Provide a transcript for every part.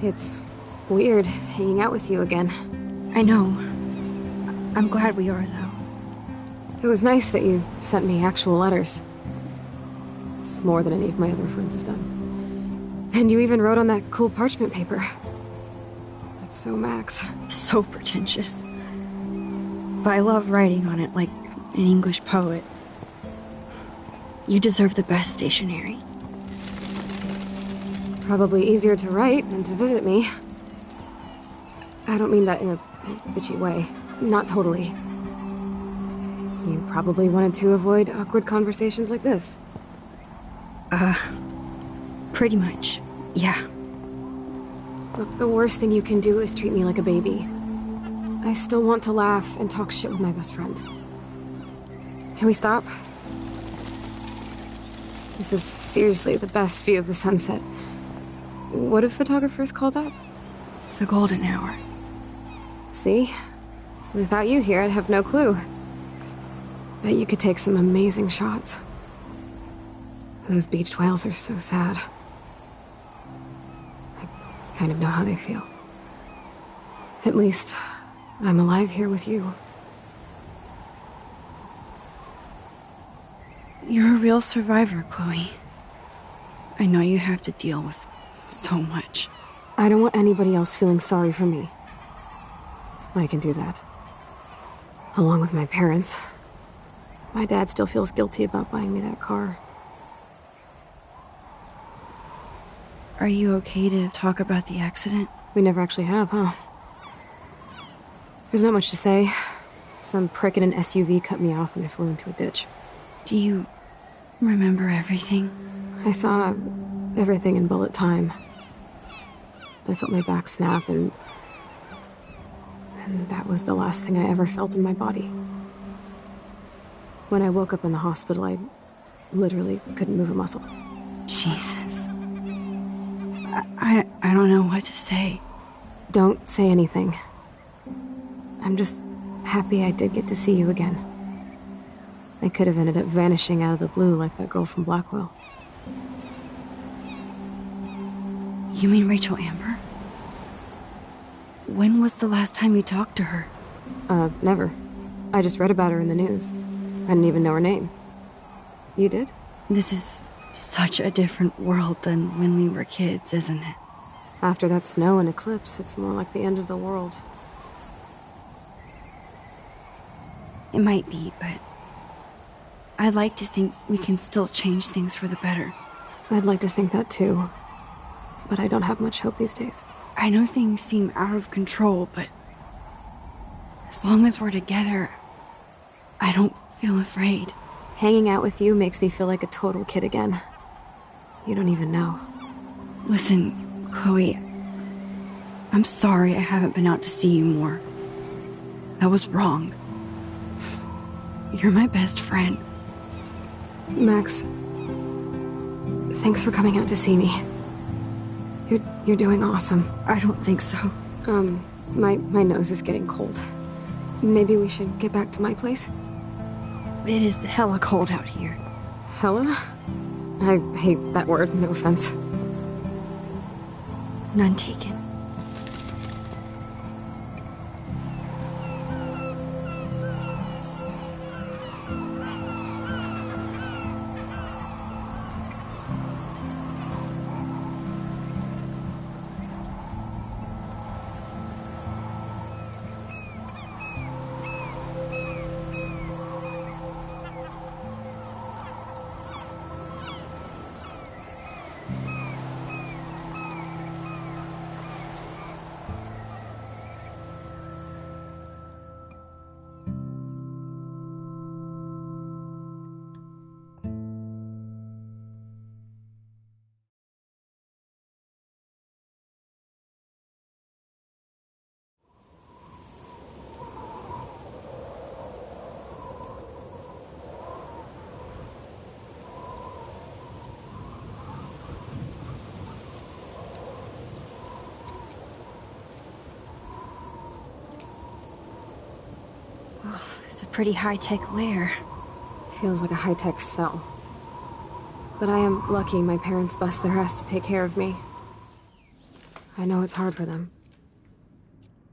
It's weird hanging out with you again. I know. I'm glad we are, though. It was nice that you sent me actual letters. It's more than any of my other friends have done. And you even wrote on that cool parchment paper. That's so Max. So pretentious. But I love writing on it like an English poet. You deserve the best stationery. Probably easier to write than to visit me. I don't mean that in a bitchy way. Not totally. You probably wanted to avoid awkward conversations like this. Pretty much, yeah. Look, the worst thing you can do is treat me like a baby. I still want to laugh and talk shit with my best friend. Can we stop? This is seriously the best view of the sunset. What do photographers call that? The golden hour. See? Without you here, I'd have no clue. Bet you could take some amazing shots. Those beached whales are so sad. I kind of know how they feel. At least, I'm alive here with you. You're a real survivor, Chloe. I know you have to deal with so much. I don't want anybody else feeling sorry for me. I can do that. Along with my parents. My dad still feels guilty about buying me that car. Are you okay to talk about the accident? We never actually have, huh? There's not much to say. Some prick in an SUV cut me off and I flew into a ditch. Do you remember everything? I saw everything in bullet time. I felt my back snap and that was the last thing I ever felt in my body. When I woke up in the hospital, I literally couldn't move a muscle. Jesus. I don't know what to say. Don't say anything. I'm just happy I did get to see you again. I could have ended up vanishing out of the blue like that girl from Blackwell. You mean Rachel Amber? When was the last time you talked to her? Never. I just read about her in the news. I didn't even know her name. You did? This is such a different world than when we were kids, isn't it? After that snow and eclipse, it's more like the end of the world. It might be, but I'd like to think we can still change things for the better. I'd like to think that too. But I don't have much hope these days. I know things seem out of control, but as long as we're together, I don't feel afraid. Hanging out with you makes me feel like a total kid again. You don't even know. Listen, Chloe, I'm sorry I haven't been out to see you more. That was wrong. You're my best friend. Max, thanks for coming out to see me. You're doing awesome. I don't think so. My nose is getting cold. Maybe we should get back to my place? It is hella cold out here. Hella? I hate that word, no offense. None taken. It's a pretty high-tech lair. Feels like a high-tech cell. But I am lucky my parents bust their ass to take care of me. I know it's hard for them.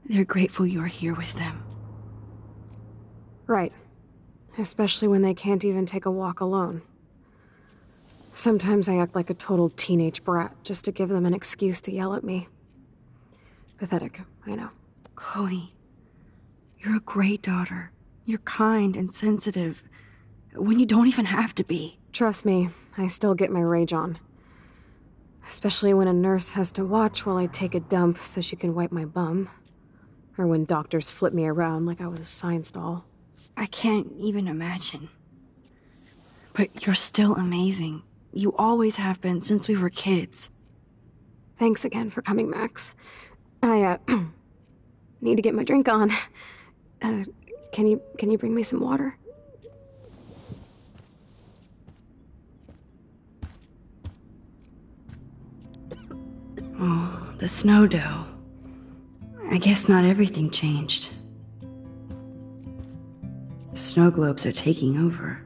They're grateful you're here with them. Right. Especially when they can't even take a walk alone. Sometimes I act like a total teenage brat just to give them an excuse to yell at me. Pathetic, I know. Chloe, you're a great daughter. You're kind and sensitive when you don't even have to be. Trust me, I still get my rage on. Especially when a nurse has to watch while I take a dump so she can wipe my bum. Or when doctors flip me around like I was a science doll. I can't even imagine. But you're still amazing. You always have been since we were kids. Thanks again for coming, Max. I, need to get my drink on. Can you bring me some water? Oh, the snow dough. I guess not everything changed. Snow globes are taking over.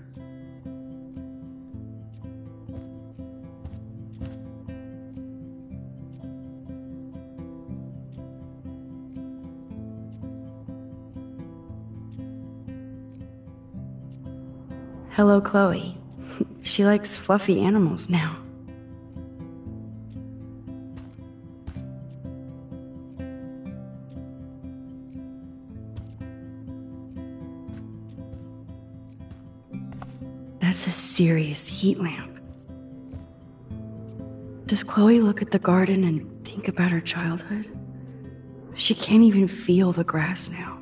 Hello, Chloe. She likes fluffy animals now. That's a serious heat lamp. Does Chloe look at the garden and think about her childhood? She can't even feel the grass now.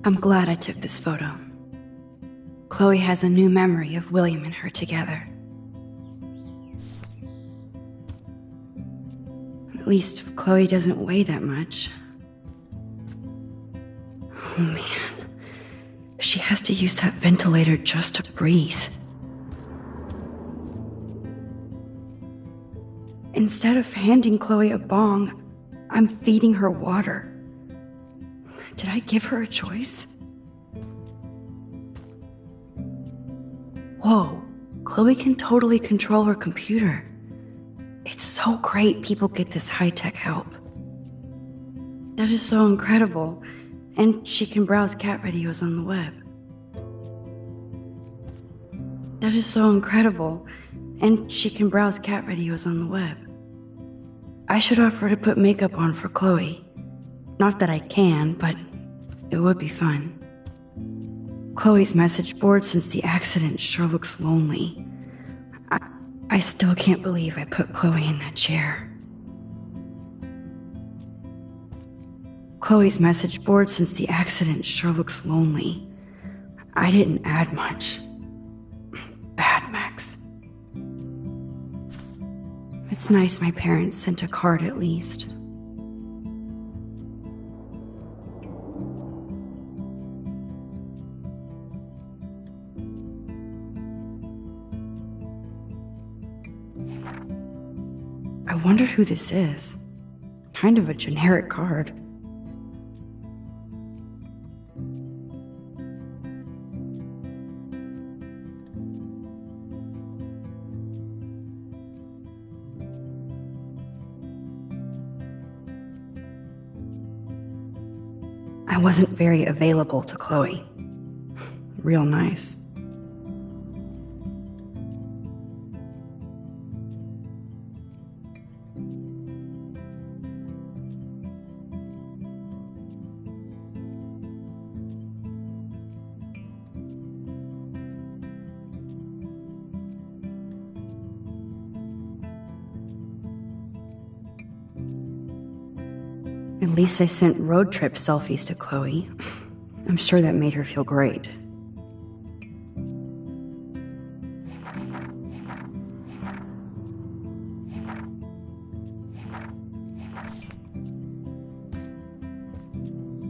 I'm glad I took this photo. Chloe has a new memory of William and her together. At least Chloe doesn't weigh that much. Oh man, she has to use that ventilator just to breathe. Instead of handing Chloe a bong, I'm feeding her water. Did I give her a choice? Whoa, Chloe can totally control her computer. It's so great people get this high-tech help. That is so incredible, and she can browse cat videos on the web. That is so incredible, and she can browse cat videos on the web. I should offer to put makeup on for Chloe. Not that I can, but it would be fun. Chloe's message board since the accident sure looks lonely. I still can't believe I put Chloe in that chair. Chloe's message board since the accident sure looks lonely. I didn't add much. Bad, Max. It's nice my parents sent a card at least. I wonder who this is. Kind of a generic card. I wasn't very available to Chloe. Real nice. At least I sent road trip selfies to Chloe. I'm sure that made her feel great.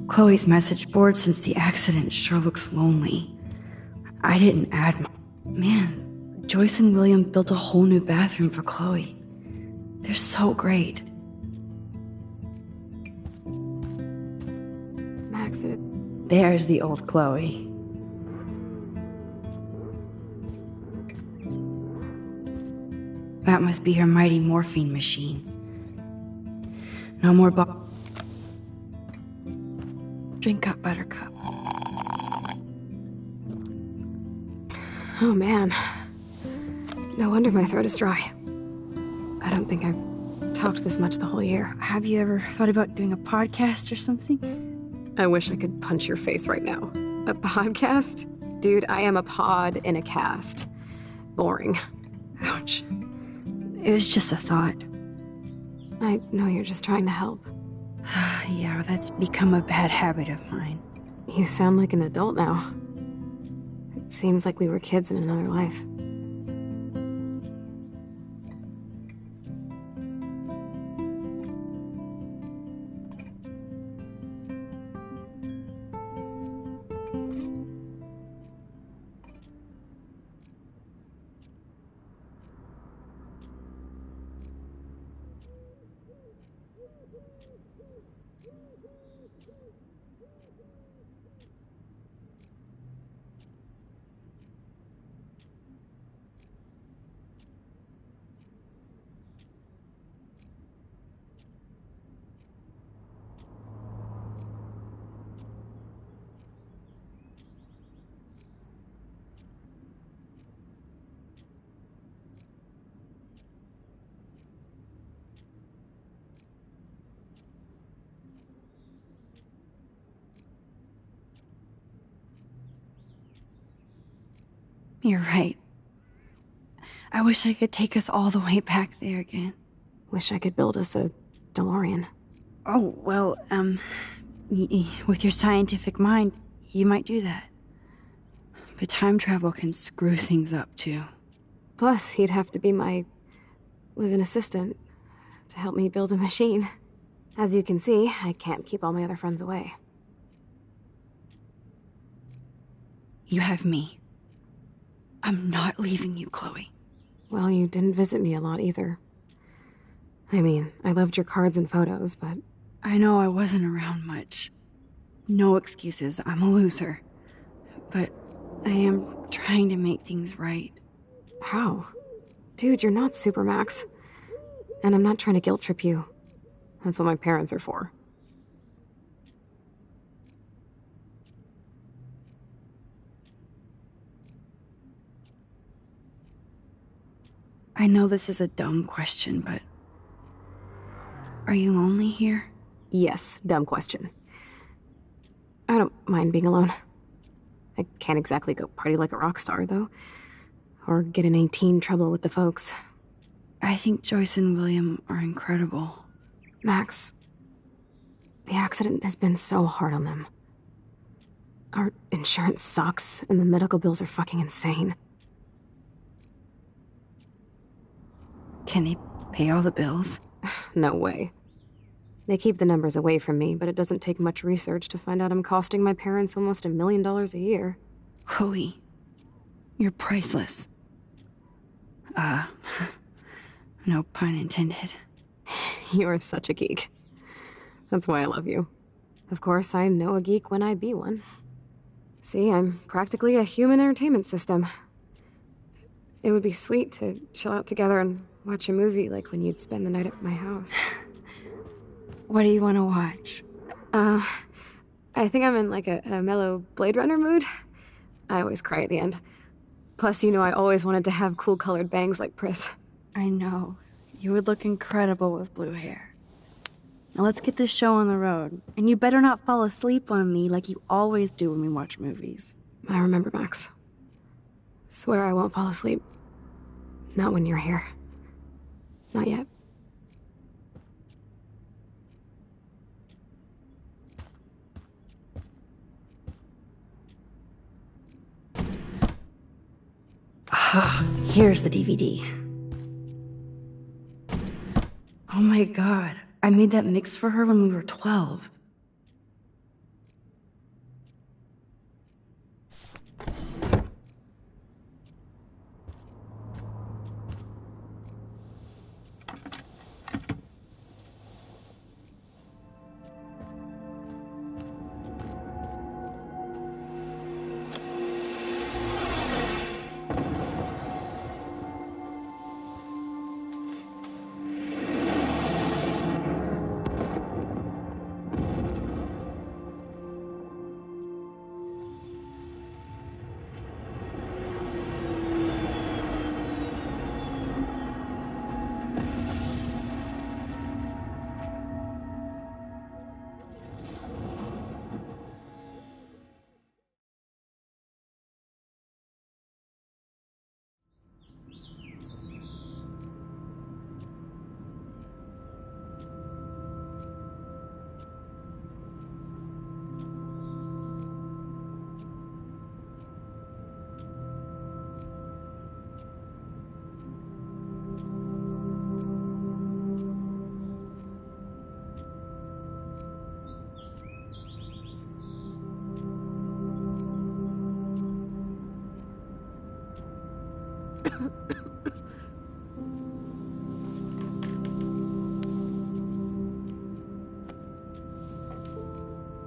Chloe's message board since the accident sure looks lonely. I didn't add Man, Joyce and William built a whole new bathroom for Chloe. They're so great. Max, There's the old Chloe. That must be her mighty morphine machine. No more Drink up, Buttercup. Oh man. No wonder my throat is dry. I don't think I've talked this much the whole year. Have you ever thought about doing a podcast or something? I wish I could punch your face right now. A podcast? Dude, I am a pod in a cast. Boring. Ouch. It was just a thought. I know you're just trying to help. Yeah, that's become a bad habit of mine. You sound like an adult now. It seems like we were kids in another life. You're right. I wish I could take us all the way back there again. Wish I could build us a DeLorean. Oh, well, with your scientific mind, you might do that. But time travel can screw things up, too. Plus, he'd have to be my live-in assistant to help me build a machine. As you can see, I can't keep all my other friends away. You have me. I'm not leaving you, Chloe. Well, you didn't visit me a lot either. I mean, I loved your cards and photos, but... I know I wasn't around much. No excuses, I'm a loser. But I am trying to make things right. How? Dude, you're not Supermax. And I'm not trying to guilt trip you. That's what my parents are for. I know this is a dumb question, but... Are you lonely here? Yes, dumb question. I don't mind being alone. I can't exactly go party like a rock star, though. Or get in any teen trouble with the folks. I think Joyce and William are incredible. Max, the accident has been so hard on them. Our insurance sucks, and the medical bills are fucking insane. Can they pay all the bills? No way. They keep the numbers away from me, but it doesn't take much research to find out I'm costing my parents almost $1 million a year. Chloe, you're priceless. No pun intended. You are such a geek. That's why I love you. Of course, I know a geek when I be one. See, I'm practically a human entertainment system. It would be sweet to chill out together and watch a movie like when you'd spend the night at my house. What do you want to watch? I think I'm in like a mellow Blade Runner mood. I always cry at the end. Plus, you know I always wanted to have cool colored bangs like Pris. I know. You would look incredible with blue hair. Now let's get this show on the road. And you better not fall asleep on me like you always do when we watch movies. I remember, Max. Swear I won't fall asleep. Not when you're here. Not yet. Ah, here's the DVD. Oh my god, I made that mix for her when we were 12.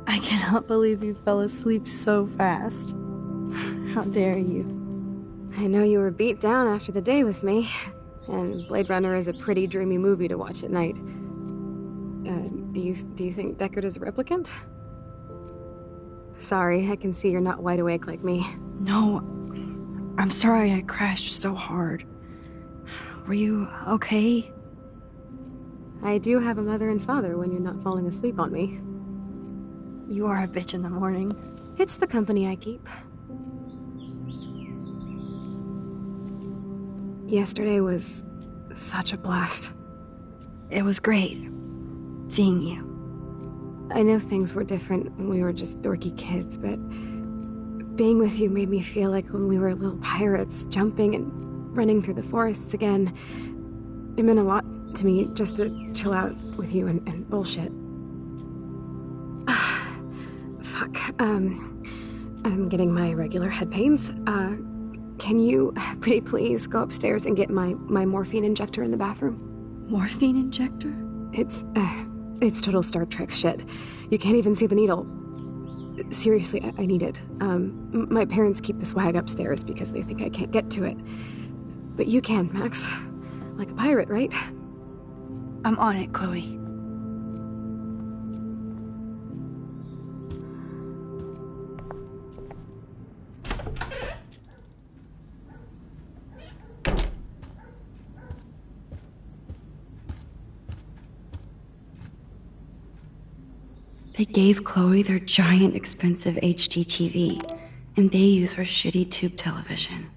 I cannot believe you fell asleep so fast. How dare you? I know you were beat down after the day with me, and Blade Runner is a pretty dreamy movie to watch at night. Do you think Deckard is a replicant? Sorry, I can see you're not wide awake like me. No, I'm sorry I crashed so hard. Were you okay? I do have a mother and father when you're not falling asleep on me. You are a bitch in the morning. It's the company I keep. Yesterday was such a blast. It was great seeing you. I know things were different when we were just dorky kids, but being with you made me feel like when we were little pirates, jumping and running through the forests again. It meant a lot to me just to chill out with you and bullshit. Fuck. I'm getting my regular head pains. Can you, pretty please, go upstairs and get my morphine injector in the bathroom? Morphine injector? It's total Star Trek shit. You can't even see the needle. Seriously, I need it. My parents keep the swag upstairs because they think I can't get to it. But you can, Max. Like a pirate, right? I'm on it, Chloe. They gave Chloe their giant, expensive HD TV, and they use her shitty tube television.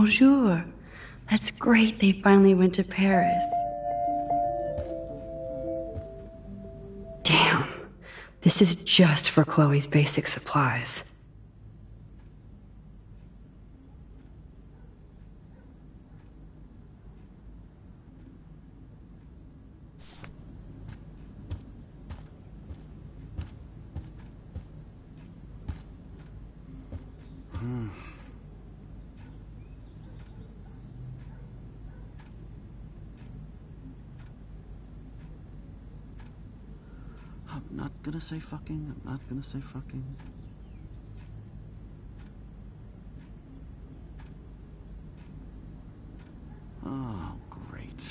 Bonjour. That's great they finally went to Paris. Damn. This is just for Chloe's basic supplies. I'm not gonna say fucking. I'm not gonna say fucking. Oh, great.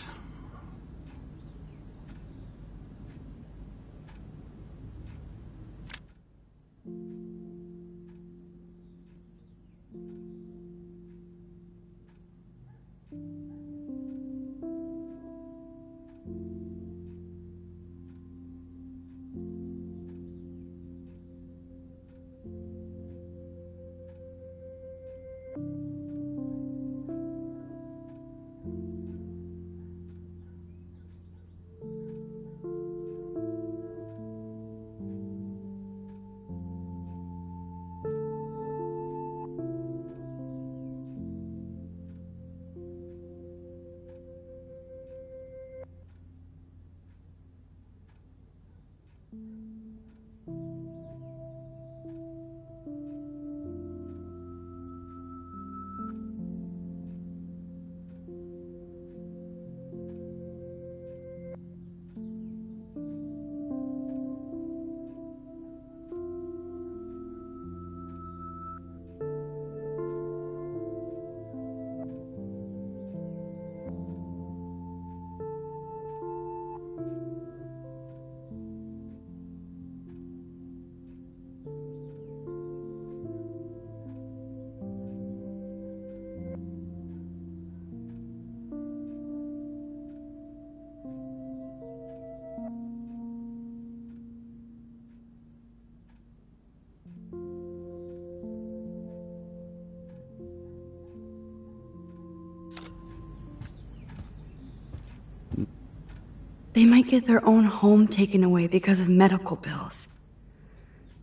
They might get their own home taken away because of medical bills.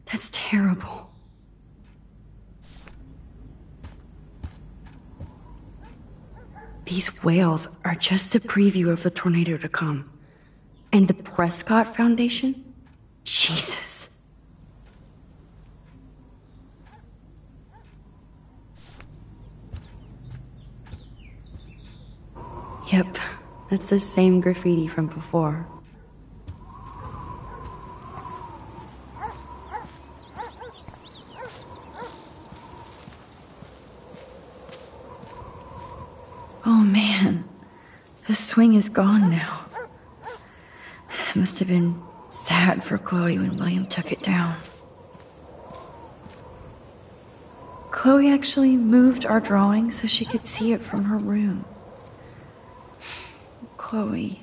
That's terrible. These whales are just a preview of the tornado to come. And the Prescott Foundation? Jesus. Yep, that's the same graffiti from before. Oh man, the swing is gone now. It must have been sad for Chloe when William took it down. Chloe actually moved our drawing so she could see it from her room. Chloe.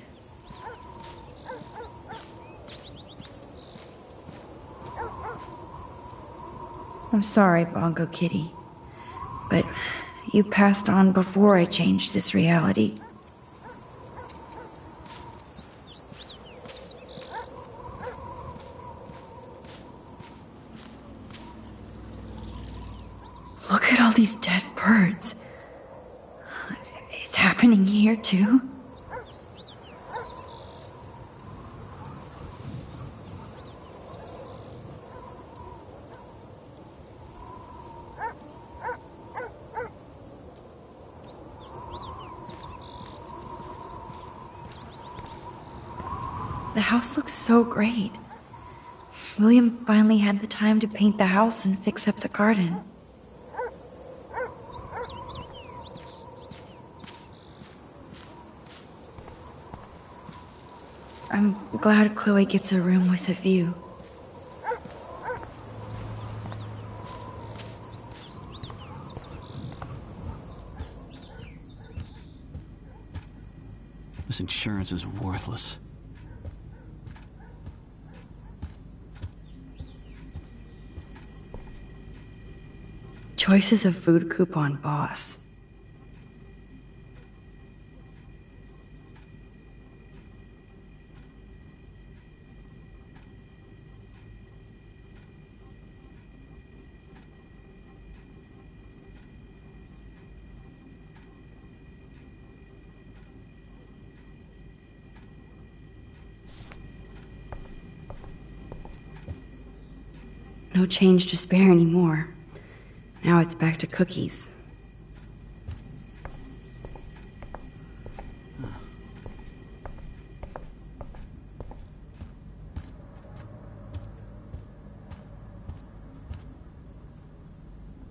I'm sorry, Bongo Kitty, but you passed on before I changed this reality. Look at all these dead birds. It's happening here, too. The house looks so great. William finally had the time to paint the house and fix up the garden. I'm glad Chloe gets a room with a view. This insurance is worthless. Choices of food coupon boss. No change to spare anymore. Now it's back to cookies.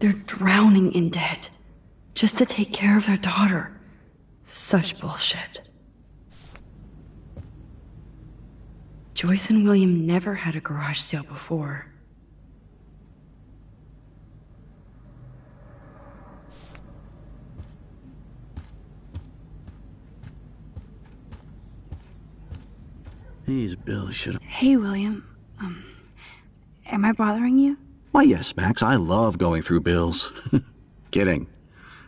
they're drowning in debt just to take care of their daughter. Such bullshit. Joyce and William never had a garage sale before. These bills should have... Hey, William. Am I bothering you? Why, yes, Max, I love going through bills. Kidding.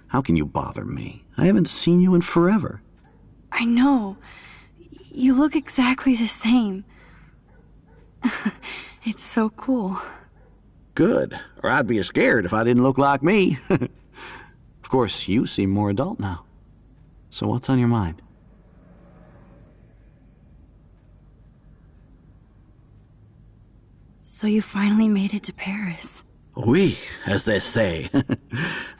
How can you bother me? I haven't seen you in forever. I know. You look exactly the same. It's so cool. Good. Or I'd be scared if I didn't look like me. Of course, you seem more adult now. So what's on your mind? So you finally made it to Paris. Oui, as they say.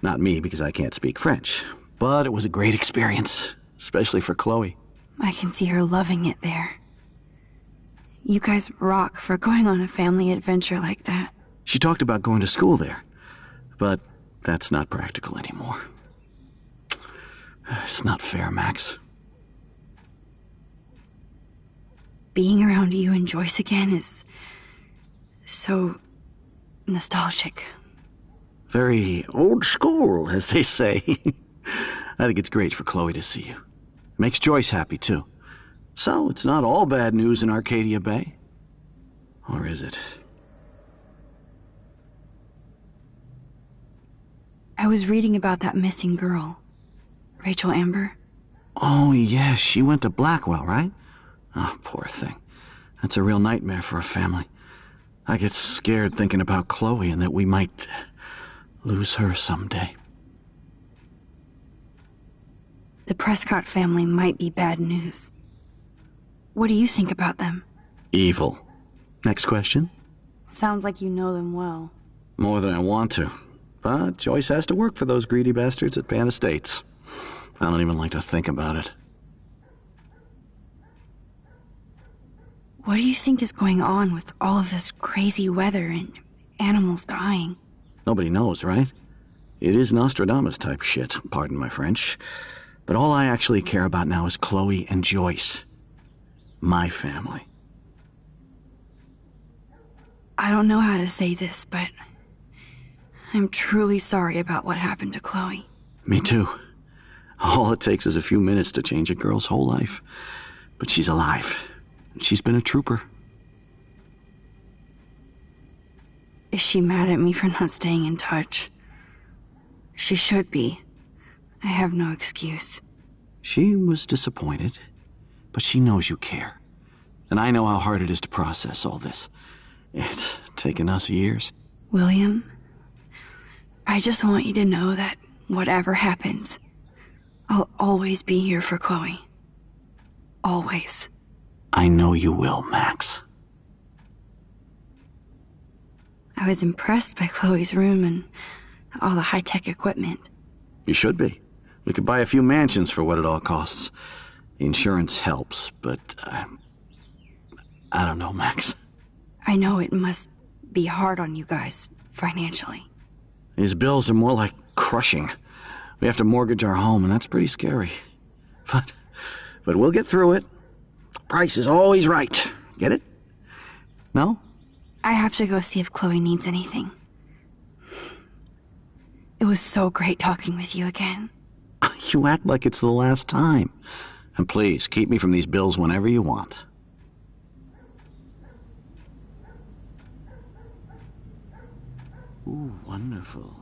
Not me, because I can't speak French. But it was a great experience, especially for Chloe. I can see her loving it there. You guys rock for going on a family adventure like that. She talked about going to school there, but that's not practical anymore. It's not fair, Max. Being around you and Joyce again is so nostalgic. Very old school, as they say. I think it's great for Chloe to see you. It makes Joyce happy, too. So it's not all bad news in Arcadia Bay. Or is it? I was reading about that missing girl, Rachel Amber. Oh, yeah, she went to Blackwell, right? Oh, poor thing. That's a real nightmare for a family. I get scared thinking about Chloe and that we might lose her someday. The Prescott family might be bad news. What do you think about them? Evil. Next question? Sounds like you know them well. More than I want to. But Joyce has to work for those greedy bastards at Pan Estates. I don't even like to think about it. What do you think is going on with all of this crazy weather and animals dying? Nobody knows, right? It is Nostradamus type shit, pardon my French. But all I actually care about now is Chloe and Joyce. My family. I don't know how to say this, but I'm truly sorry about what happened to Chloe. Me too. All it takes is a few minutes to change a girl's whole life. But she's alive. She's been a trooper. Is she mad at me for not staying in touch? She should be. I have no excuse. She was disappointed, but she knows you care. And I know how hard it is to process all this. It's taken us years. William, I just want you to know that whatever happens, I'll always be here for Chloe. Always. I know you will, Max. I was impressed by Chloe's room and all the high-tech equipment. You should be. We could buy a few mansions for what it all costs. The insurance helps, but I don't know, Max. I know it must be hard on you guys, financially. These bills are more like crushing. We have to mortgage our home, and that's pretty scary. But we'll get through it. The price is always right. Get it? No? I have to go see if Chloe needs anything. It was so great talking with you again. You act like it's the last time. And please, keep me from these bills whenever you want. Ooh, wonderful.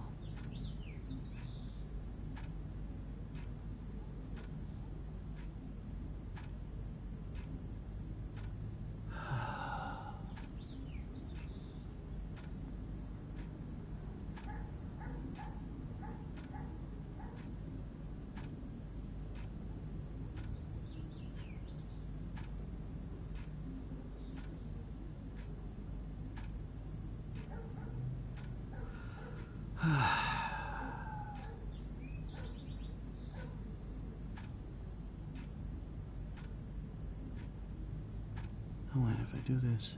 Oh, wait, if I do this...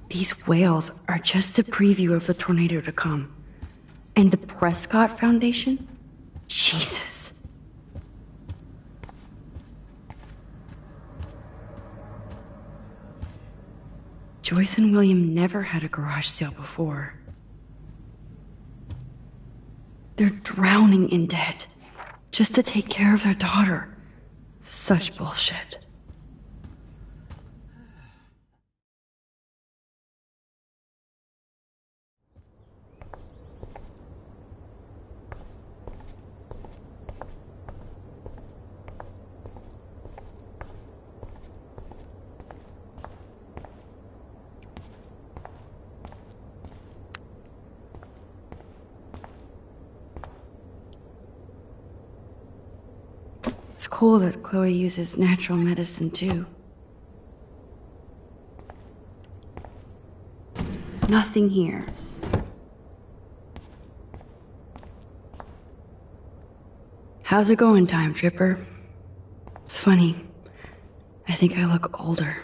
These whales are just a preview of the tornado to come. And the Prescott Foundation? Jesus. Joyce and William never had a garage sale before. They're drowning in debt just to take care of their daughter. Such bullshit. It's cool that Chloe uses natural medicine too. Nothing here. How's it going, Time Tripper? It's funny. I think I look older.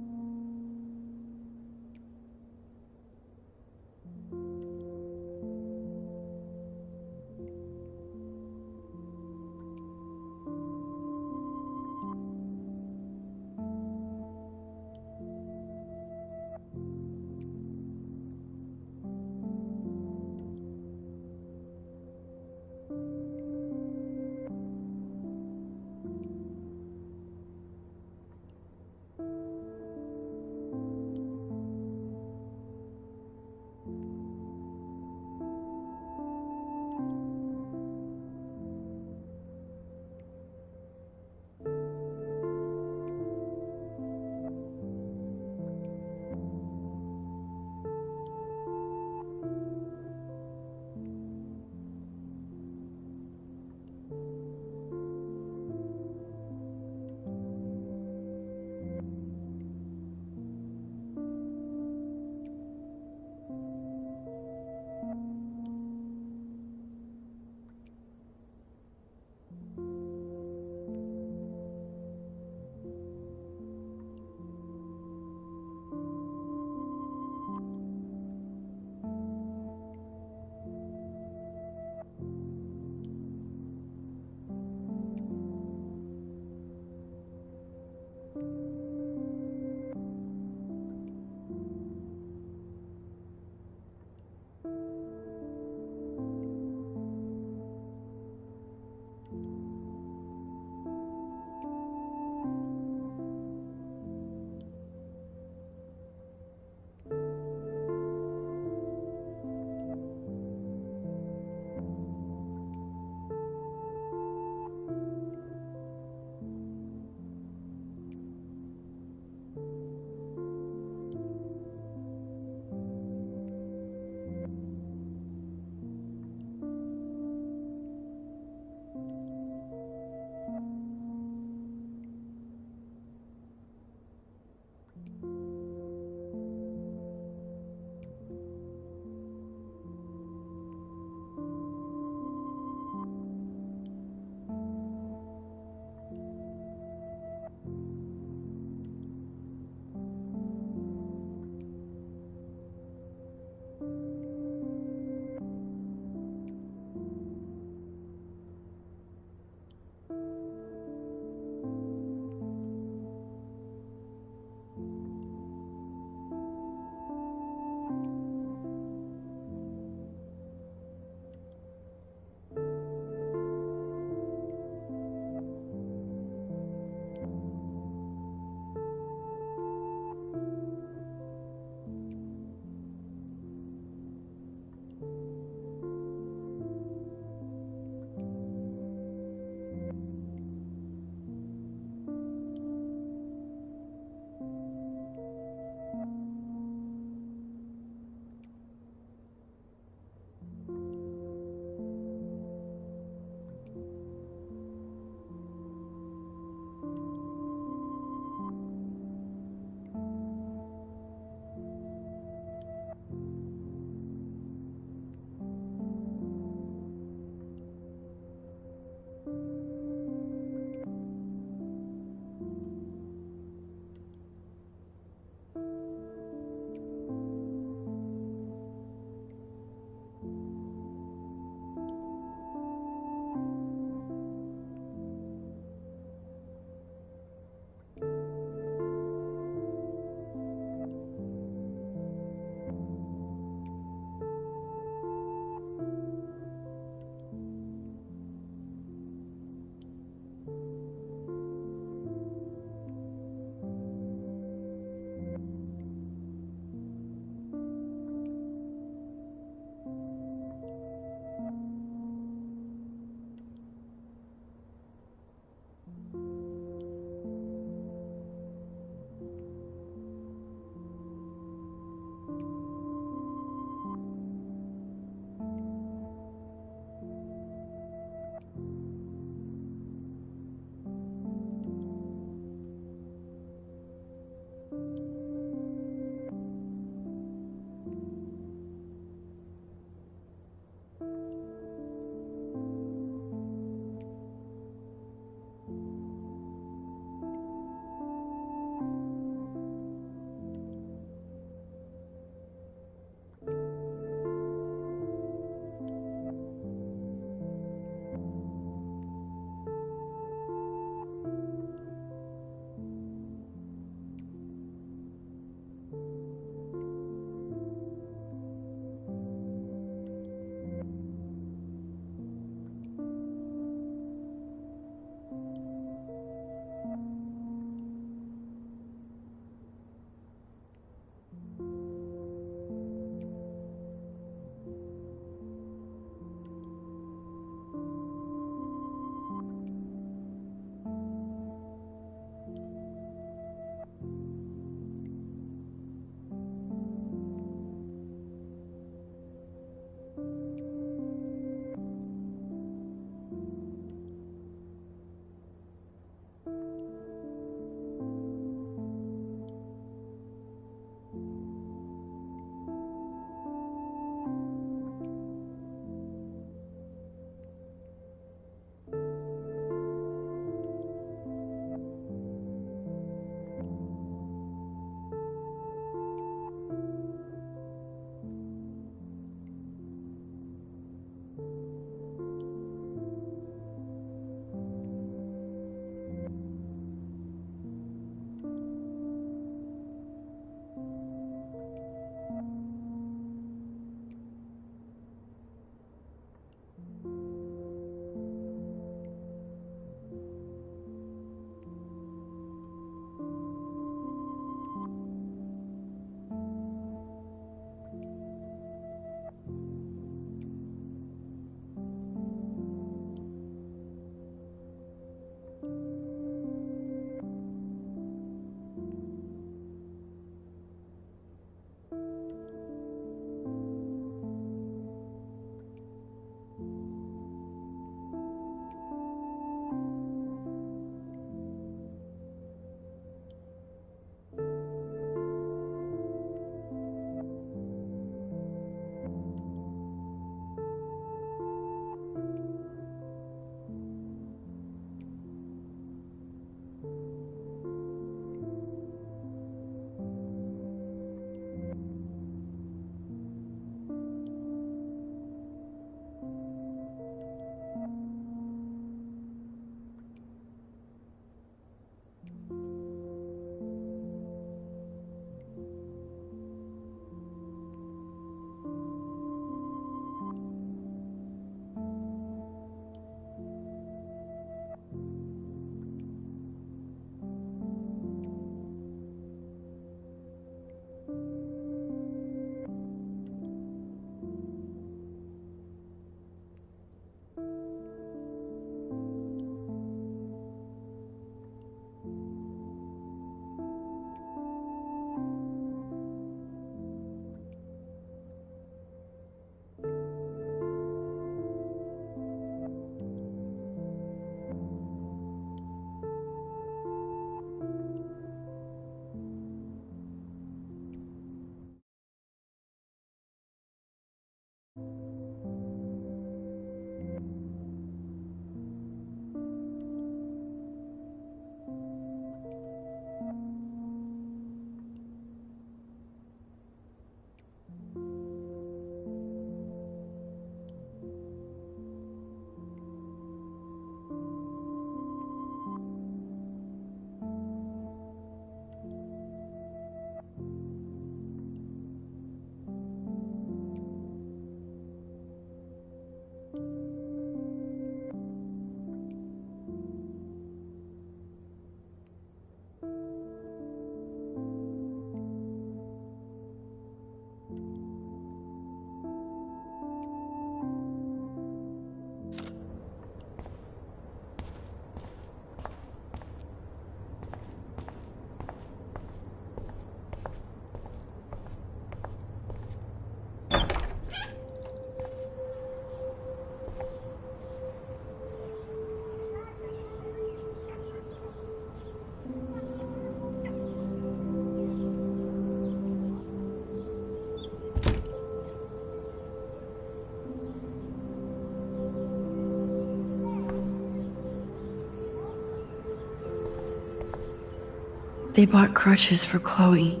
They bought crutches for Chloe,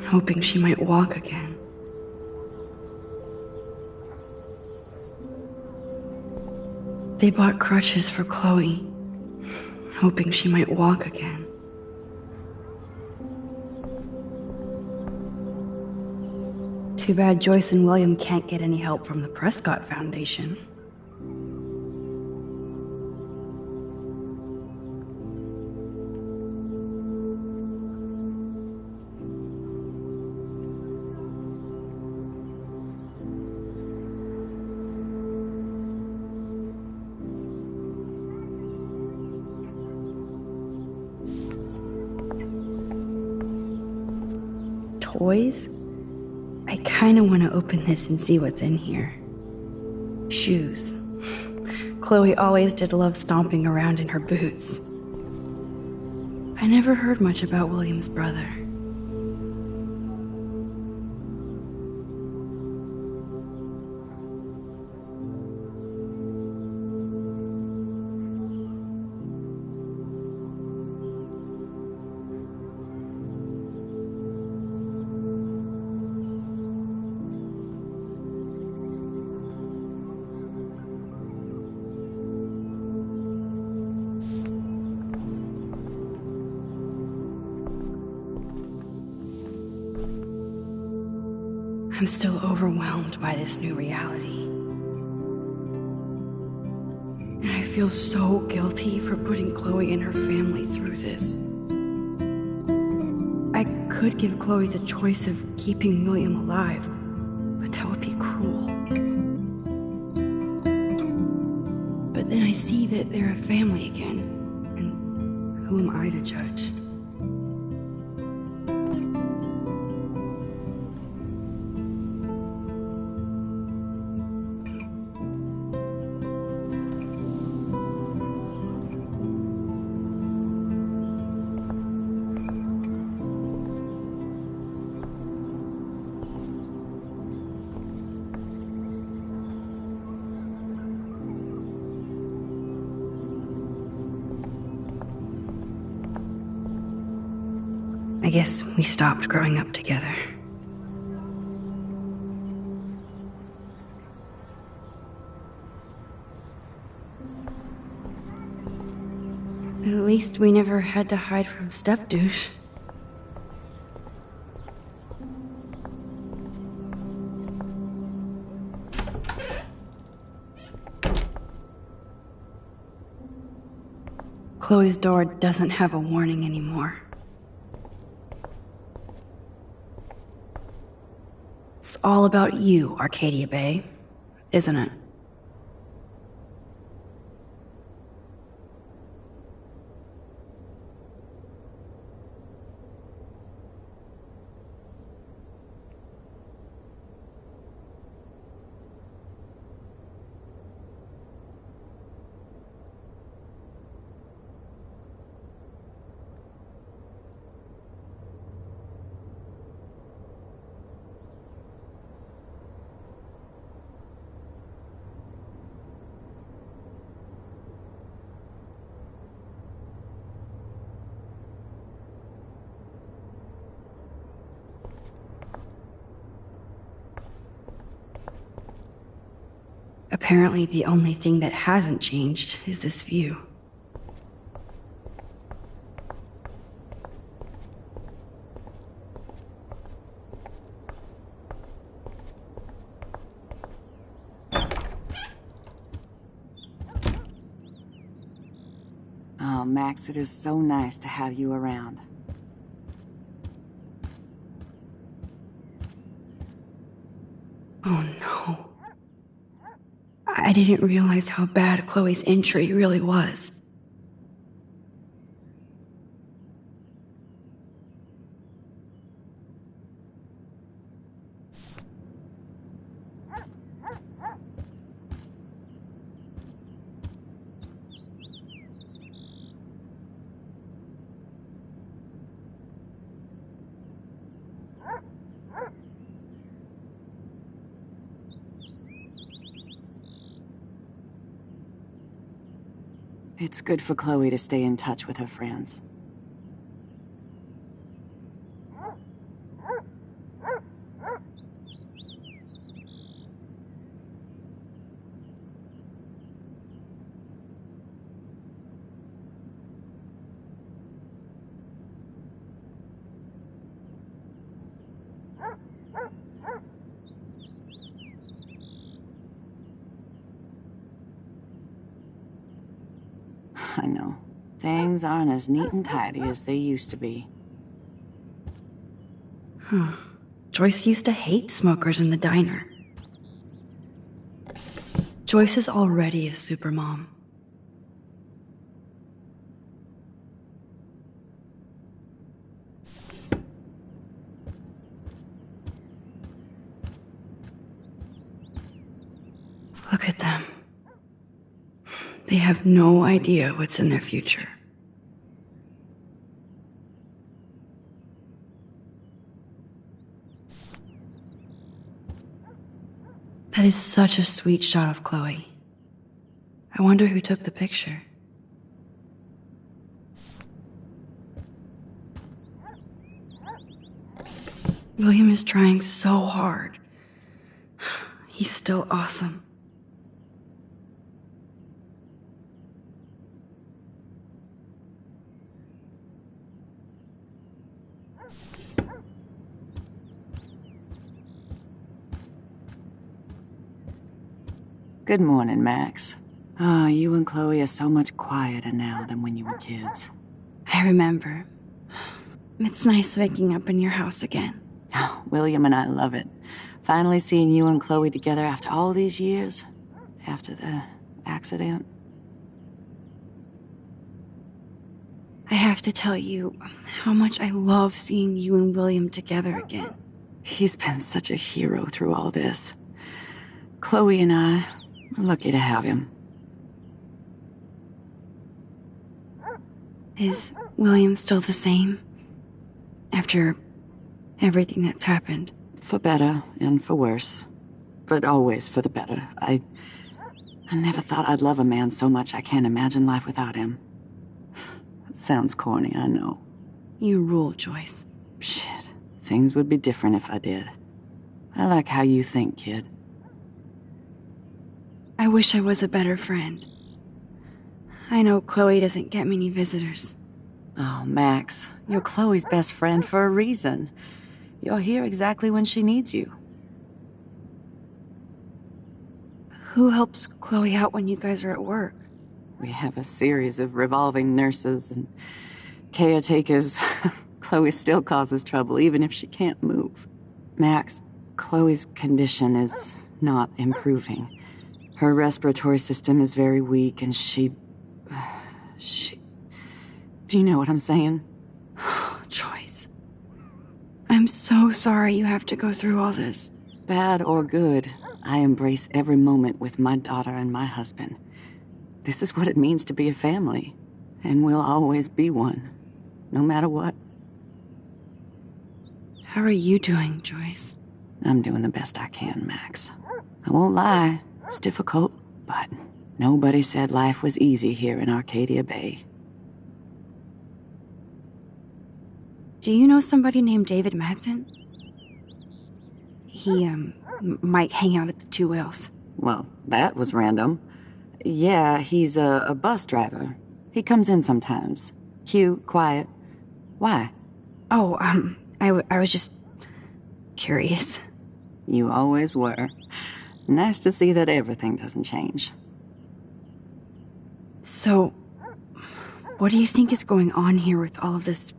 hoping she might walk again. They bought crutches for Chloe, hoping she might walk again. Too bad Joyce and William can't get any help from the Prescott Foundation. Toys? I kinda wanna open this and see what's in here. Shoes. Chloe always did love stomping around in her boots. I never heard much about William's brother. I'm still overwhelmed by this new reality. And I feel so guilty for putting Chloe and her family through this. I could give Chloe the choice of keeping William alive, but that would be cruel. But then I see that they're a family again, and who am I to judge? I guess we stopped growing up together. At least we never had to hide from step-douche. Chloe's door doesn't have a warning anymore. It's all about you, Arcadia Bay, isn't it? Apparently, the only thing that hasn't changed is this view. Oh, Max, it is so nice to have you around. Oh no. I didn't realize how bad Chloe's injury really was. It's good for Chloe to stay in touch with her friends. I know. Things aren't as neat and tidy as they used to be. Huh. Joyce used to hate smokers in the diner. Joyce is already a supermom. Look at them. They have no idea what's in their future. That is such a sweet shot of Chloe. I wonder who took the picture. William is trying so hard. He's still awesome. Good morning, Max. Ah, you and Chloe are so much quieter now than when you were kids. I remember. It's nice waking up in your house again. Oh, William and I love it. Finally seeing you and Chloe together after all these years. After the accident. I have to tell you how much I love seeing you and William together again. He's been such a hero through all this. Chloe and I are lucky to have him. Is William still the same? After everything that's happened? For better and for worse. But always for the better. I never thought I'd love a man so much I can't imagine life without him. That sounds corny, I know. You rule, Joyce. Shit. Things would be different if I did. I like how you think, kid. I wish I was a better friend. I know Chloe doesn't get many visitors. Oh, Max, you're Chloe's best friend for a reason. You're here exactly when she needs you. Who helps Chloe out when you guys are at work? We have a series of revolving nurses and caretakers. Chloe still causes trouble, even if she can't move. Max, Chloe's condition is not improving. Her respiratory system is very weak, and she... Do you know what I'm saying? Joyce. I'm so sorry you have to go through all this. Bad or good, I embrace every moment with my daughter and my husband. This is what it means to be a family, and we'll always be one, no matter what. How are you doing, Joyce? I'm doing the best I can, Max. I won't lie, it's difficult, but nobody said life was easy here in Arcadia Bay. Do you know somebody named David Madsen? He, might hang out at the Two Whales. Well, that was random. Yeah, he's a bus driver. He comes in sometimes. Cute, quiet. Why? Oh, I was just curious. You always were. Nice to see that everything doesn't change. So, what do you think is going on here with all of this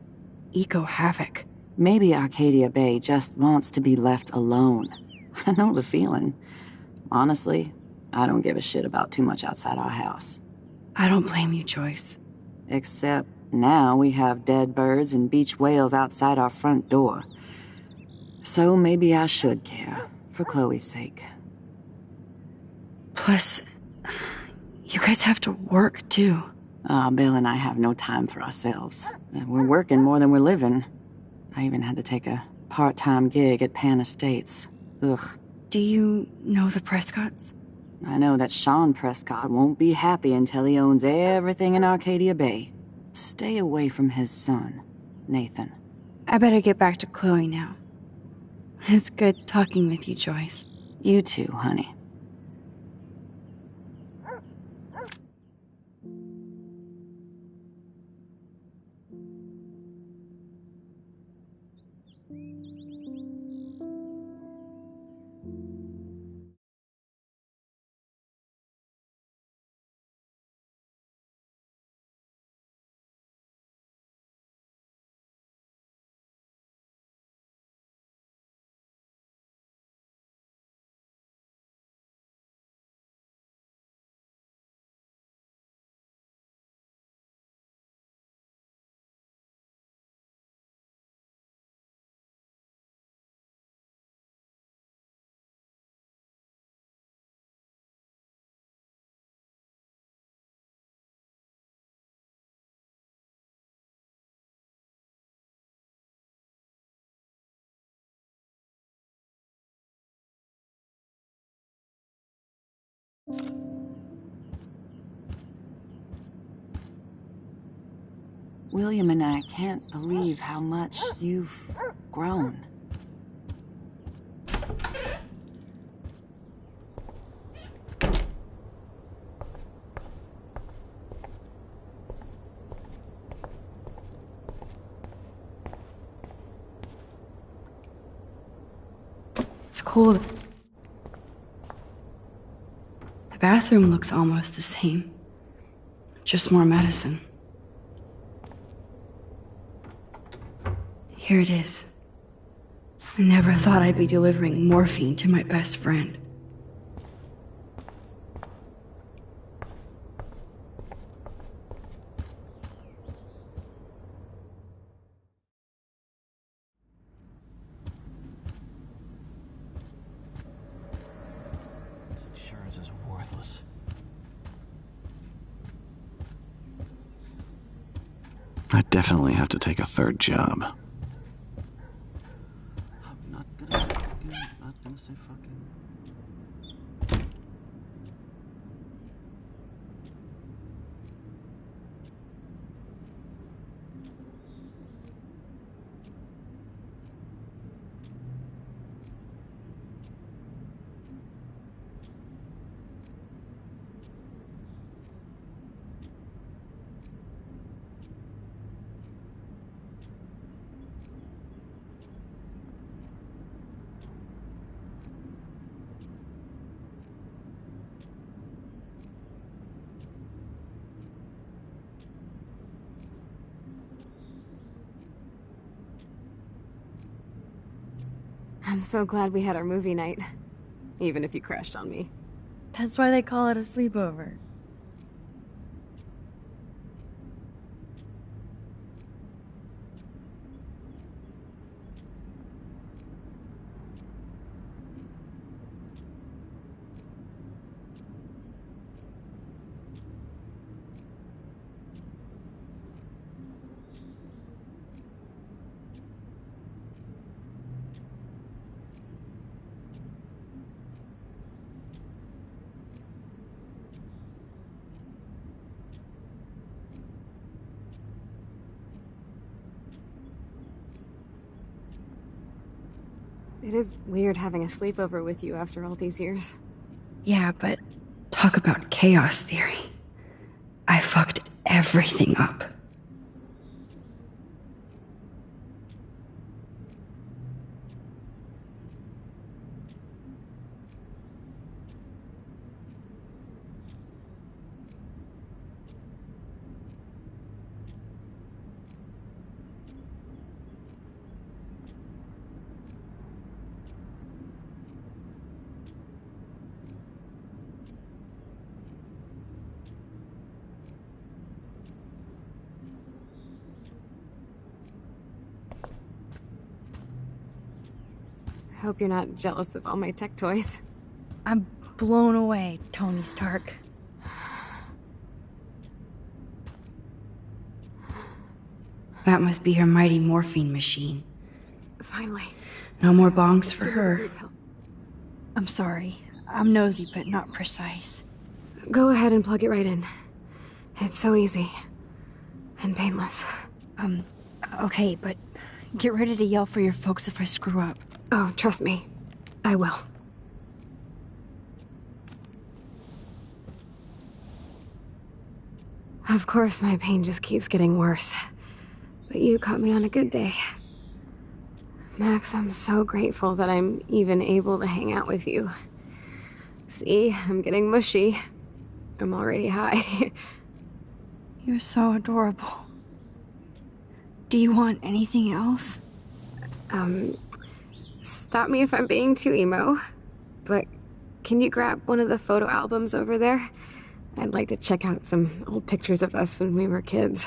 eco-havoc? Maybe Arcadia Bay just wants to be left alone. I know the feeling. Honestly, I don't give a shit about too much outside our house. I don't blame you, Joyce. Except now we have dead birds and beach whales outside our front door. So maybe I should care, for Chloe's sake. Plus, you guys have to work, too. Bill and I have no time for ourselves. We're working more than we're living. I even had to take a part-time gig at Pan Estates. Ugh. Do you know the Prescotts? I know that Sean Prescott won't be happy until he owns everything in Arcadia Bay. Stay away from his son, Nathan. I better get back to Chloe now. It's good talking with you, Joyce. You too, honey. William and I can't believe how much you've grown. It's cool. The bathroom looks almost the same. Just more medicine. Here it is. I never thought I'd be delivering morphine to my best friend. Insurance is worthless. I definitely have to take a third job. I'm not gonna say fucking. I'm so glad we had our movie night. Even if you crashed on me. That's why they call it a sleepover. It is weird having a sleepover with you after all these years. Yeah, but talk about chaos theory. I fucked everything up. I hope you're not jealous of all my tech toys. I'm blown away, Tony Stark. That must be her mighty morphine machine. Finally. No more bongs for her. I'm sorry. I'm nosy, but not precise. Go ahead and plug it right in. It's so easy. And painless. Okay, but get ready to yell for your folks if I screw up. Oh, trust me. I will. Of course, my pain just keeps getting worse. But you caught me on a good day. Max, I'm so grateful that I'm even able to hang out with you. See, I'm getting mushy. I'm already high. You're so adorable. Do you want anything else? Stop me if I'm being too emo, but can you grab one of the photo albums over there? I'd like to check out some old pictures of us when we were kids.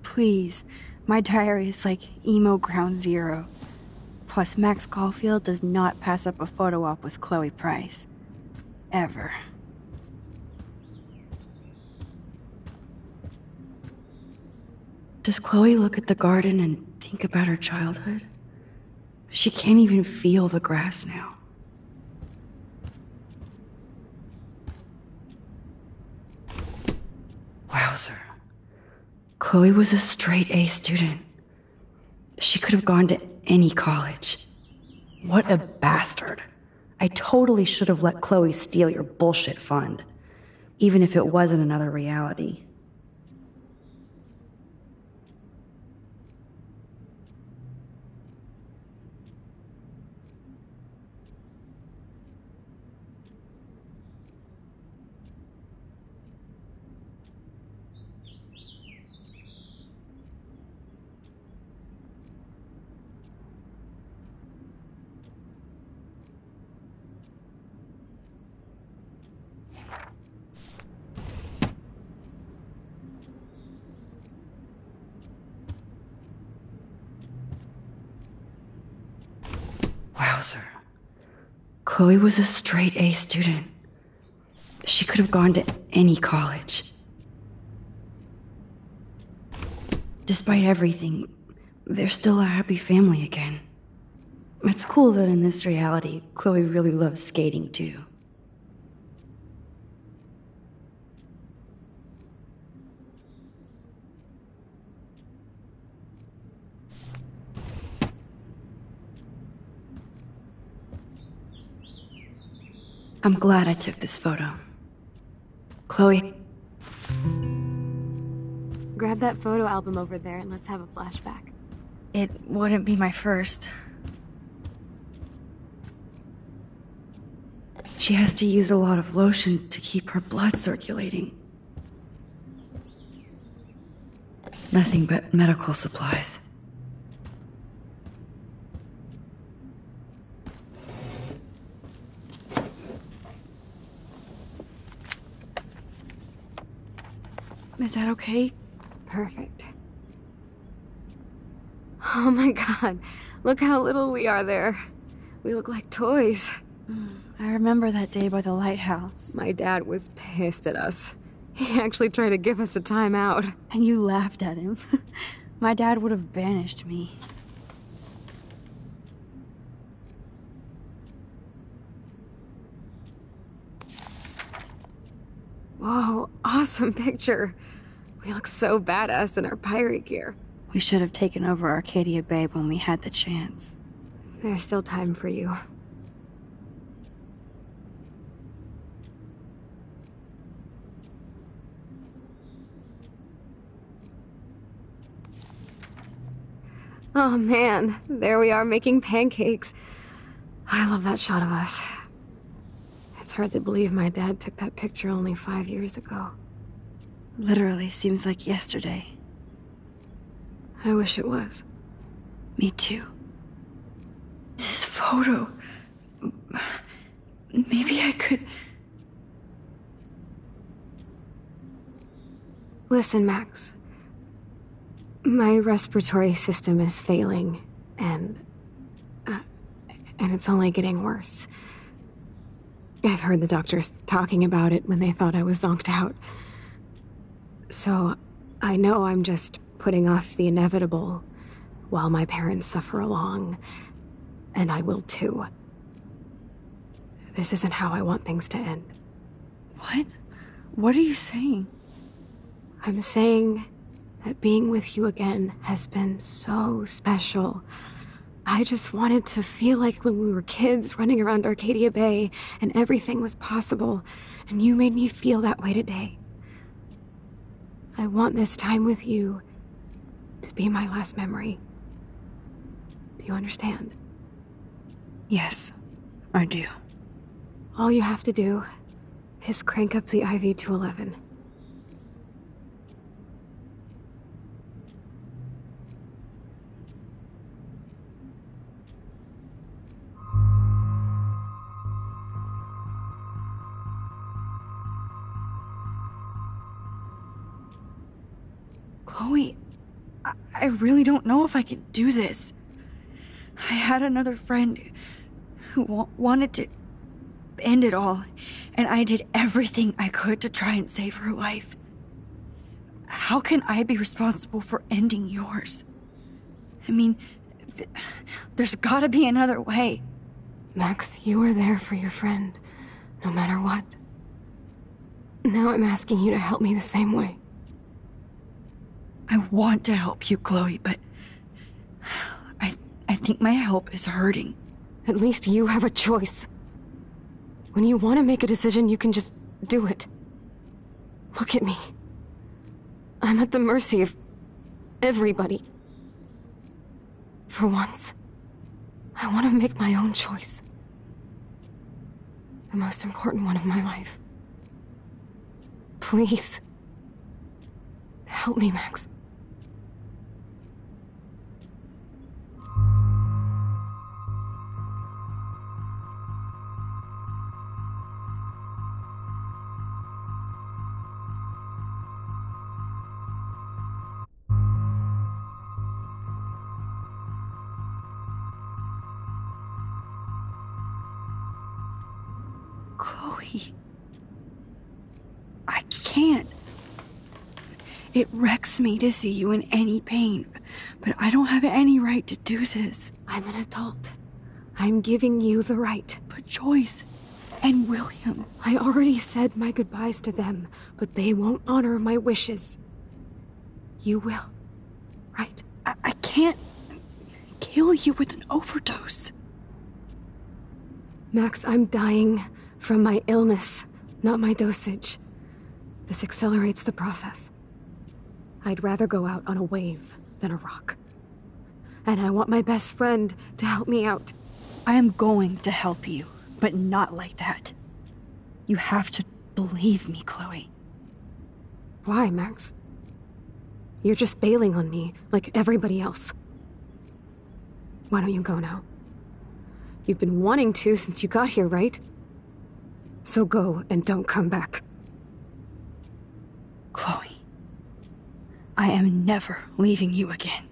Please. My diary is like emo ground zero. Plus, Max Caulfield does not pass up a photo op with Chloe Price. Ever. Does Chloe look at the garden and think about her childhood? She can't even feel the grass now. Wowzer. Chloe was a straight A student. She could have gone to any college. What a bastard. I totally should have let Chloe steal your bullshit fund, even if it wasn't another reality. Wowzer. Chloe was a straight A student. She could have gone to any college. Despite everything, they're still a happy family again. It's cool that in this reality, Chloe really loves skating too. I'm glad I took this photo. Chloe. Grab that photo album over there and let's have a flashback. It wouldn't be my first. She has to use a lot of lotion to keep her blood circulating. Nothing but medical supplies. Is that okay? Perfect. Oh my god, look how little we are there. We look like toys. I remember that day by the lighthouse. My dad was pissed at us. He actually tried to give us a timeout. And you laughed at him. My dad would have banished me. Whoa, awesome picture. We look so badass in our pirate gear. We should have taken over Arcadia Bay when we had the chance. There's still time for you. Oh man, there we are making pancakes. I love that shot of us. It's hard to believe my dad took that picture only 5 years ago. Literally seems like yesterday. I wish it was. Me too. This photo... Maybe I could... Listen, Max. My respiratory system is failing, and it's only getting worse. I've heard the doctors talking about it when they thought I was zonked out. So, I know I'm just putting off the inevitable while my parents suffer along, and I will too. This isn't how I want things to end. What? What are you saying? I'm saying that being with you again has been so special. I just wanted to feel like when we were kids running around Arcadia Bay and everything was possible, and you made me feel that way today. I want this time with you to be my last memory. Do you understand? Yes, I do. All you have to do is crank up the IV to 11. Chloe, I really don't know if I can do this. I had another friend who wanted to end it all, and I did everything I could to try and save her life. How can I be responsible for ending yours? I mean, there's gotta be another way. Max, you were there for your friend, no matter what. Now I'm asking you to help me the same way. want to help you, Chloe, but I think my help is hurting. At least you have a choice. When you want to make a decision, you can just do it. Look at me. I'm at the mercy of everybody. For once, I want to make my own choice. The most important one of my life. Please. Help me, Max. Chloe. I can't. It wrecks me to see you in any pain, but I don't have any right to do this. I'm an adult. I'm giving you the right. But Joyce and William... I already said my goodbyes to them, but they won't honor my wishes. You will, right? I can't kill you with an overdose. Max, I'm dying from my illness, not my dosage. This accelerates the process. I'd rather go out on a wave than a rock. And I want my best friend to help me out. I am going to help you, but not like that. You have to believe me, Chloe. Why, Max? You're just bailing on me like everybody else. Why don't you go now? You've been wanting to since you got here, right? So go and don't come back. Chloe, I am never leaving you again.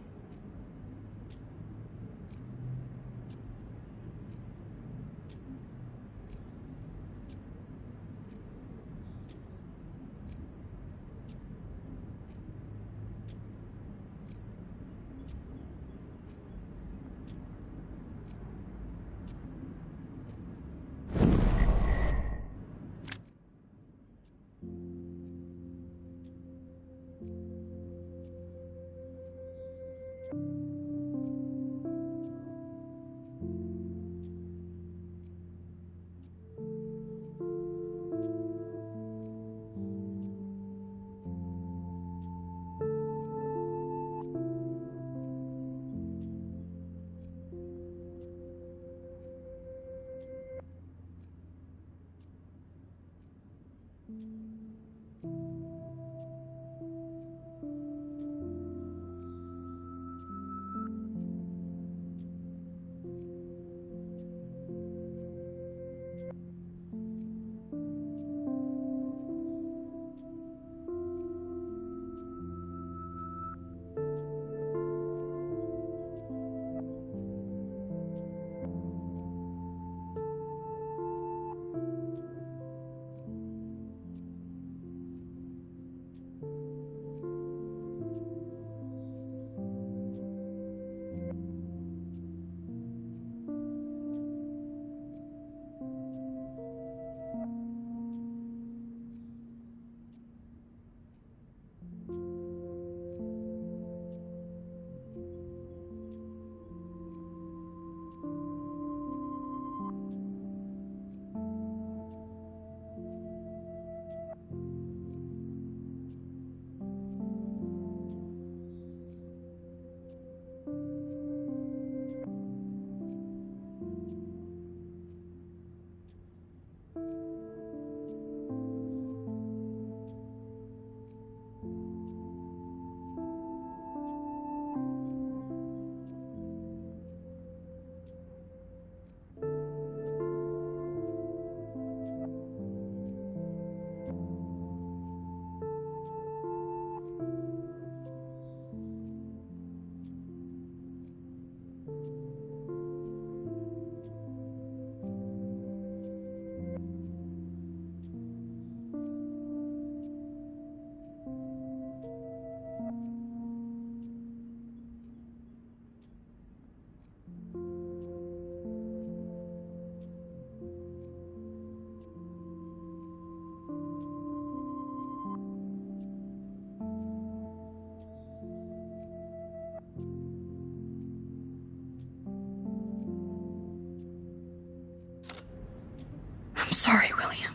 sorry, William.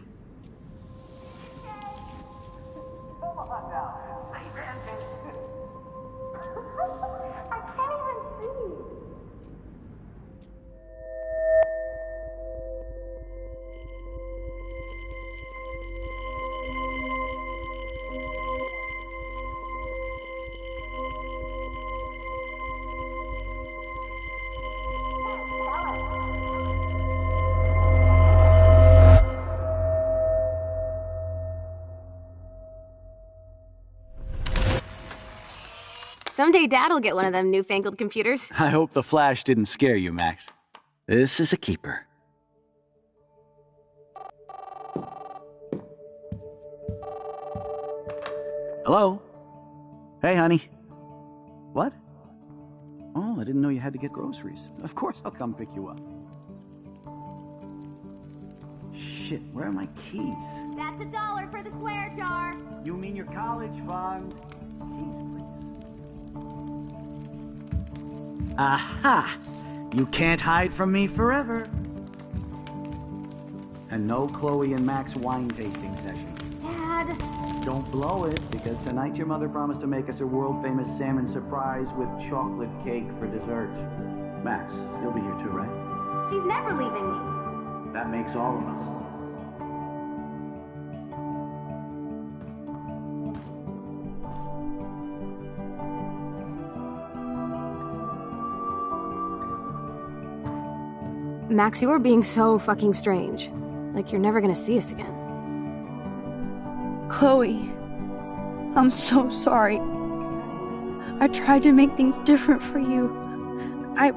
Someday Dad'll get one of them newfangled computers. I hope the flash didn't scare you, Max. This is a keeper. Hello? Hey, honey. What? Oh, I didn't know you had to get groceries. Of course I'll come pick you up. Shit, where are my keys? That's $1 for the square jar. You mean your college fund? Keys, please. Aha! You can't hide from me forever. And no Chloe and Max wine tasting session. Dad. Don't blow it, because tonight your mother promised to make us a world-famous salmon surprise with chocolate cake for dessert. Max, you'll be here too, right? She's never leaving me. That makes all of us. Max, you are being so fucking strange. Like you're never gonna see us again. Chloe, I'm so sorry. I tried to make things different for you. I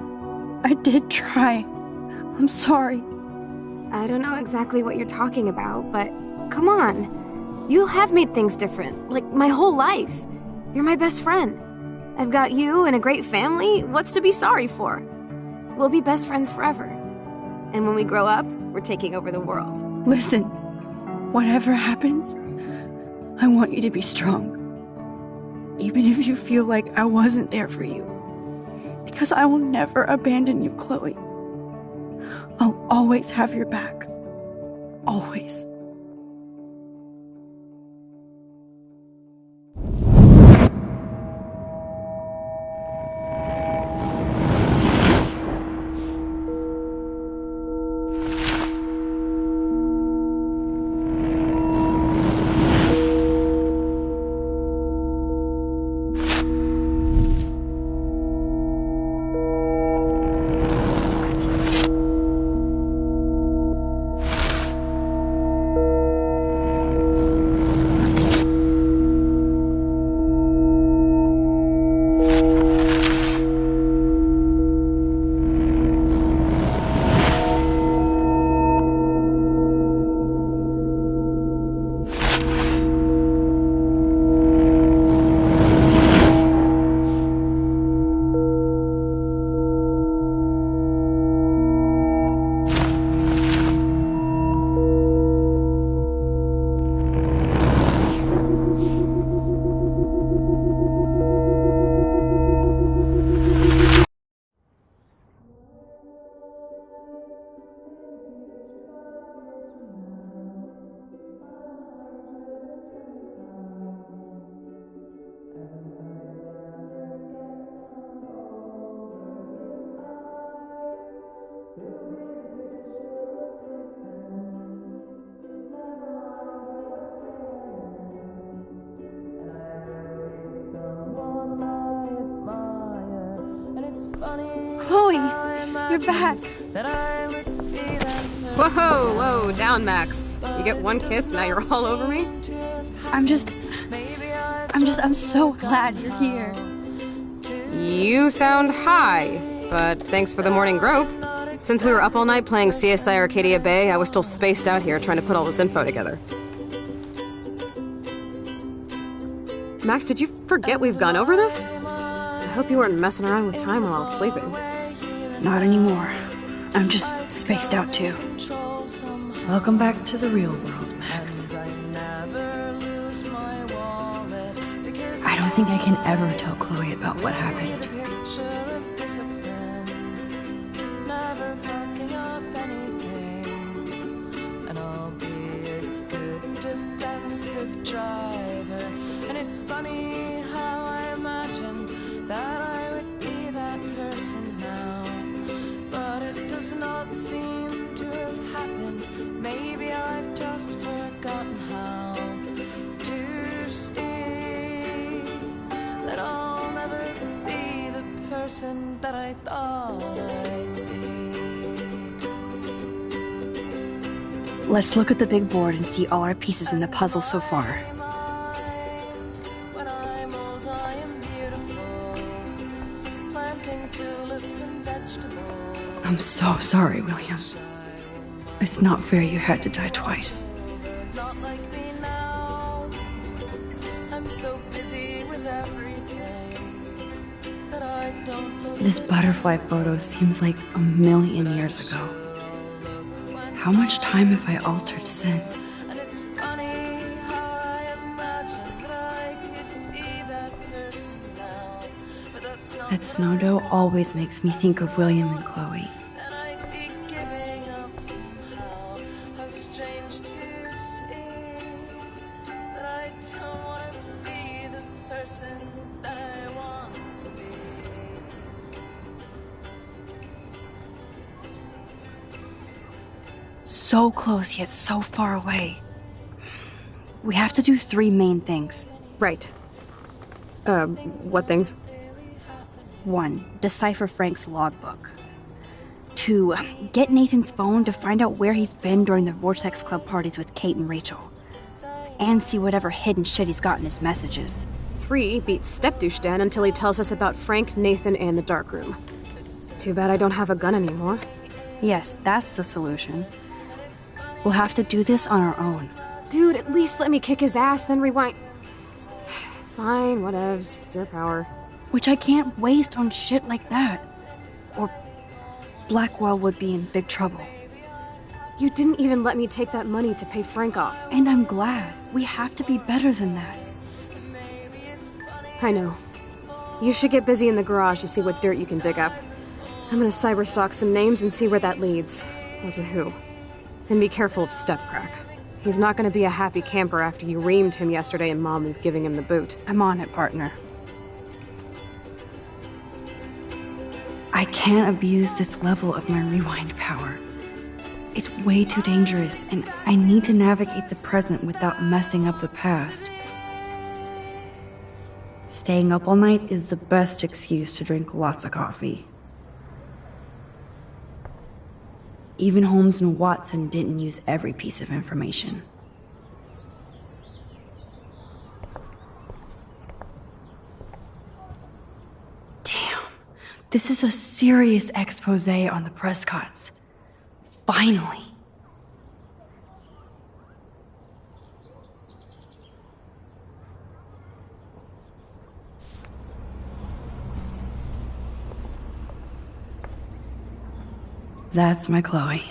did try. I'm sorry. I don't know exactly what you're talking about, but come on. You have made things different, like my whole life. You're my best friend. I've got you and a great family. What's to be sorry for? We'll be best friends forever. And when we grow up, we're taking over the world. Listen, whatever happens, I want you to be strong. Even if you feel like I wasn't there for you. Because I will never abandon you, Chloe. I'll always have your back. Always. Chloe, you're back. Whoa, down, Max. You get one kiss, now you're all over me? I'm so glad you're here. You sound high, but thanks for the morning grope. Since we were up all night playing CSI Arcadia Bay, I was still spaced out here trying to put all this info together. Max, did you forget we've gone over this? I hope you weren't messing around with time while I was sleeping. Not anymore. I'm just spaced out too. Welcome back to the real world, Max. I don't think I can ever tell Chloe about what happened. Never fucking up anything, and all funny how I imagined that I would be that person now, but it does not seem to have happened. Maybe I've just forgotten how to see that I'll never be the person that I thought I'd be. Let's look at the big board and see all our pieces in the puzzle so far. When I'm old, I am beautiful, planting tulips and vegetables. I'm so sorry, William. It's not fair you had to die twice. Not like me now. I'm so busy with everything that I don't look. This butterfly photo seems like a million years ago. How much time have I altered since? And it's funny how I imagined that I could be that person now, but that's not That snow doe always makes me think of William and Chloe. and I'd be giving up somehow. How strange to see that I don't want to be the person that I want to be. So close yet so far away. We have to do 3 main things. Right. What things? 1. Decipher Frank's logbook. 2. Get Nathan's phone to find out where he's been during the Vortex Club parties with Kate and Rachel. And see whatever hidden shit he's got in his messages. 3. Beat Stepdouche Dan until he tells us about Frank, Nathan, and the darkroom. Too bad I don't have a gun anymore. Yes, that's the solution. We'll have to do this on our own. Dude, at least let me kick his ass, then rewind. Fine, whatevs. It's your power. Which I can't waste on shit like that. Or Blackwell would be in big trouble. You didn't even let me take that money to pay Frank off. And I'm glad. We have to be better than that. I know. You should get busy in the garage to see what dirt you can dig up. I'm gonna cyberstalk some names and see where that leads. Or to who. And be careful of Stepcrack. He's not gonna be a happy camper after you reamed him yesterday and Mom is giving him the boot. I'm on it, partner. I can't abuse this level of my rewind power. It's way too dangerous, and I need to navigate the present without messing up the past. Staying up all night is the best excuse to drink lots of coffee. Even Holmes and Watson didn't use every piece of information. Damn, this is a serious expose on the Prescotts. Finally. That's my Chloe.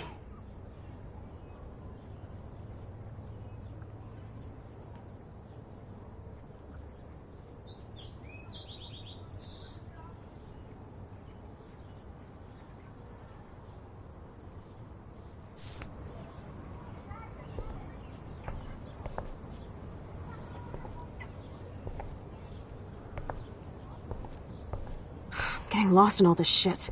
I'm getting lost in all this shit.